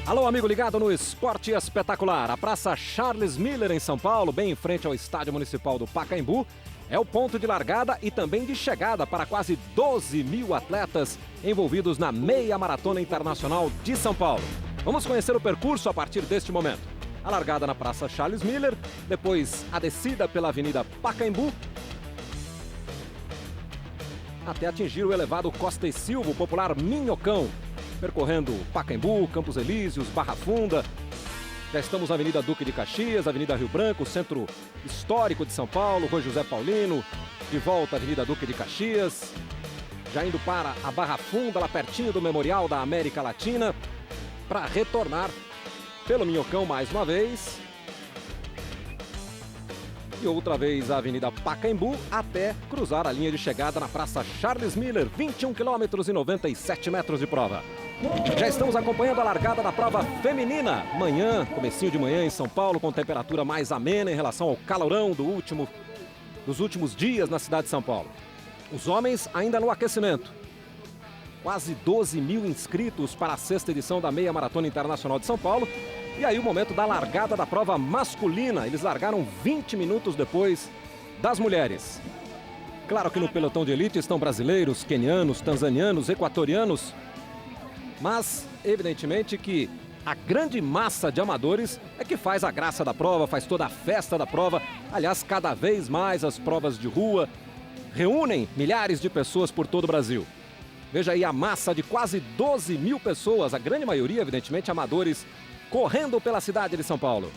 Alô, amigo ligado no Esporte Espetacular. A Praça Charles Miller, em São Paulo, bem em frente ao Estádio Municipal do Pacaembu, é o ponto de largada e também de chegada para quase 12 mil atletas envolvidos na Meia Maratona Internacional de São Paulo. Vamos conhecer o percurso a partir deste momento. A largada na Praça Charles Miller, depois a descida pela Avenida Pacaembu, até atingir o elevado Costa e Silva, o popular Minhocão, percorrendo Pacaembu, Campos Elíseos, Barra Funda. Já estamos na Avenida Duque de Caxias, Avenida Rio Branco, Centro Histórico de São Paulo, Rua José Paulino, de volta à Avenida Duque de Caxias, já indo para a Barra Funda, lá pertinho do Memorial da América Latina, para retornar pelo Minhocão mais uma vez. E outra vez a Avenida Pacaembu até cruzar a linha de chegada na Praça Charles Miller, 21 quilômetros e 97 metros de prova. Já estamos acompanhando a largada da prova feminina. Manhã, comecinho de manhã em São Paulo, com temperatura mais amena em relação ao calorão dos últimos dias na cidade de São Paulo. Os homens ainda no aquecimento. Quase 12 mil inscritos para a 6ª edição da Meia Maratona Internacional de São Paulo. E aí o momento da largada da prova masculina. Eles largaram 20 minutos depois das mulheres. Claro que no pelotão de elite estão brasileiros, quenianos, tanzanianos, equatorianos. Mas, evidentemente que a grande massa de amadores é que faz a graça da prova, faz toda a festa da prova. Aliás, cada vez mais as provas de rua reúnem milhares de pessoas por todo o Brasil. Veja aí a massa de quase 12 mil pessoas, a grande maioria, evidentemente, amadores, correndo pela cidade de São Paulo.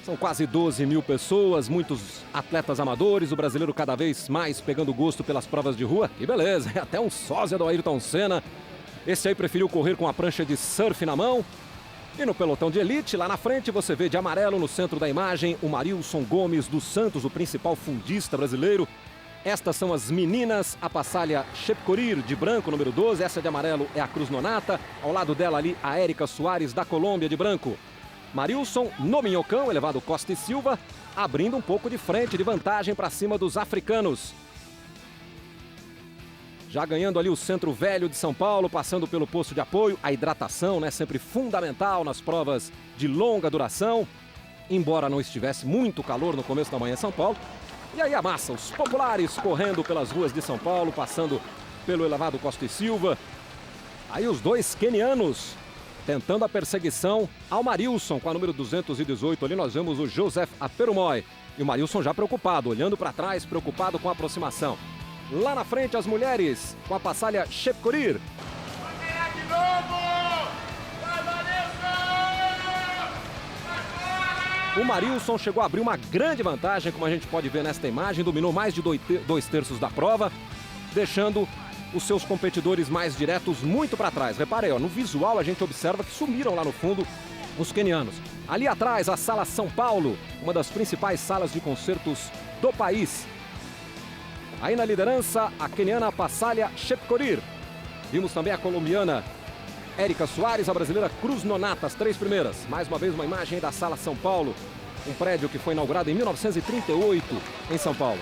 São quase 12 mil pessoas, muitos atletas amadores, o brasileiro cada vez mais pegando gosto pelas provas de rua. E beleza, é até um sósia do Ayrton Senna. Esse aí preferiu correr com a prancha de surf na mão. E no pelotão de elite, lá na frente, você vê de amarelo no centro da imagem o Marilson Gomes dos Santos, o principal fundista brasileiro. Estas são as meninas, a Passalha Chepcorir de branco, número 12. Essa de amarelo é a Cruz Nonata. Ao lado dela ali, a Érica Soares da Colômbia de branco. Marilson no Minhocão, elevado Costa e Silva, abrindo um pouco de frente, de vantagem para cima dos africanos. Já ganhando ali o Centro Velho de São Paulo, passando pelo posto de apoio. A hidratação, né, sempre fundamental nas provas de longa duração. Embora não estivesse muito calor no começo da manhã em São Paulo. E aí a massa, os populares correndo pelas ruas de São Paulo, passando pelo elevado Costa e Silva. Aí os dois quenianos tentando a perseguição ao Marilson com a número 218. Ali nós vemos o Joseph Aperumoy. E o Marilson já preocupado, olhando para trás, preocupado com a aproximação. Lá na frente as mulheres com a Passalha Chepcorir. Vai ganhar de novo! Vai, Marilson! O Marilson chegou a abrir uma grande vantagem, como a gente pode ver nesta imagem. Dominou mais de 2/3 da prova, deixando os seus competidores mais diretos muito para trás. Repare aí, ó, no visual a gente observa que sumiram lá no fundo os quenianos. Ali atrás, a Sala São Paulo, uma das principais salas de concertos do país. Aí na liderança, a queniana Passalha Chepcorir. Vimos também a colombiana Érica Soares, a brasileira Cruz Nonata, as 3 primeiras. Mais uma vez uma imagem da Sala São Paulo, um prédio que foi inaugurado em 1938 em São Paulo.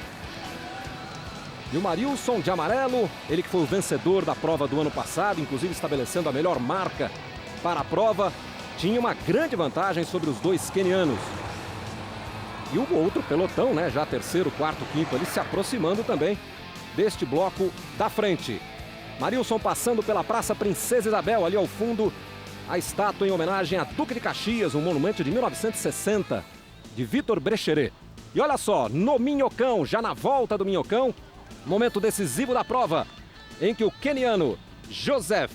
E o Marilson de amarelo, ele que foi o vencedor da prova do ano passado, inclusive estabelecendo a melhor marca para a prova, tinha uma grande vantagem sobre os dois quenianos. E o outro pelotão, né, já terceiro, quarto, quinto ali, se aproximando também deste bloco da frente. Marilson passando pela Praça Princesa Isabel, ali ao fundo, a estátua em homenagem a Duque de Caxias, um monumento de 1960, de Vitor Brecheret. E olha só, no Minhocão, já na volta do Minhocão, momento decisivo da prova, em que o queniano Joseph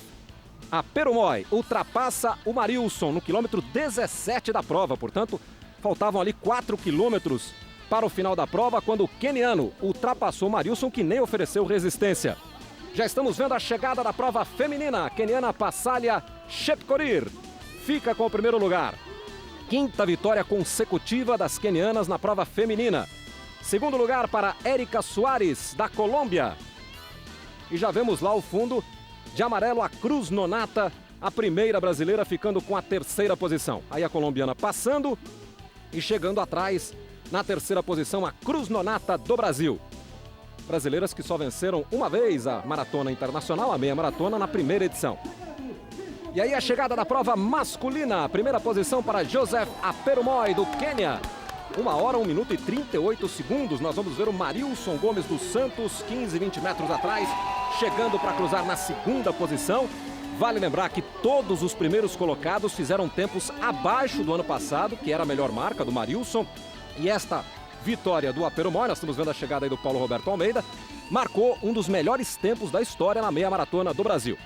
Aperumoy ultrapassa o Marilson no quilômetro 17 da prova. Portanto, faltavam ali 4 quilômetros para o final da prova, quando o queniano ultrapassou o Marilson, que nem ofereceu resistência. Já estamos vendo a chegada da prova feminina. A queniana Passalha Chepcorir fica com o primeiro lugar. 5ª vitória consecutiva das quenianas na prova feminina. Segundo lugar para Érica Soares, da Colômbia. E já vemos lá ao fundo, de amarelo, a Cruz Nonata, a primeira brasileira, ficando com a 3ª posição. Aí a colombiana passando e chegando atrás, na 3ª posição, a Cruz Nonata do Brasil. Brasileiras que só venceram uma vez a Maratona Internacional, a Meia Maratona, na primeira edição. E aí a chegada da prova masculina. Primeira posição para Joseph Aperumoy, do Quênia. 1 hora, 1 minuto e 38 segundos. Nós vamos ver o Marilson Gomes dos Santos, 15, 20 metros atrás, chegando para cruzar na segunda posição. Vale lembrar que todos os primeiros colocados fizeram tempos abaixo do ano passado, que era a melhor marca do Marilson. E esta vitória do Aperumoy, nós estamos vendo a chegada aí do Paulo Roberto Almeida, marcou um dos melhores tempos da história na meia maratona do Brasil.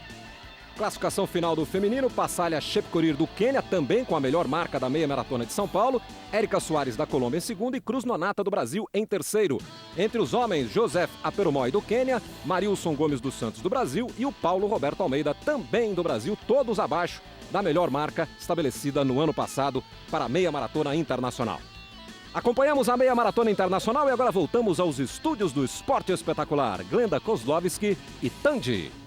Classificação final do feminino, Passalha Chepkorir do Quênia, também com a melhor marca da meia maratona de São Paulo, Érica Soares da Colômbia em segundo e Cruz Nonata do Brasil em terceiro. Entre os homens, Joseph Aperumoy do Quênia, Marilson Gomes dos Santos do Brasil e o Paulo Roberto Almeida também do Brasil, todos abaixo da melhor marca estabelecida no ano passado para a meia maratona internacional. Acompanhamos a meia maratona internacional e agora voltamos aos estúdios do Esporte Espetacular. Glenda Kozlovski e Tandy.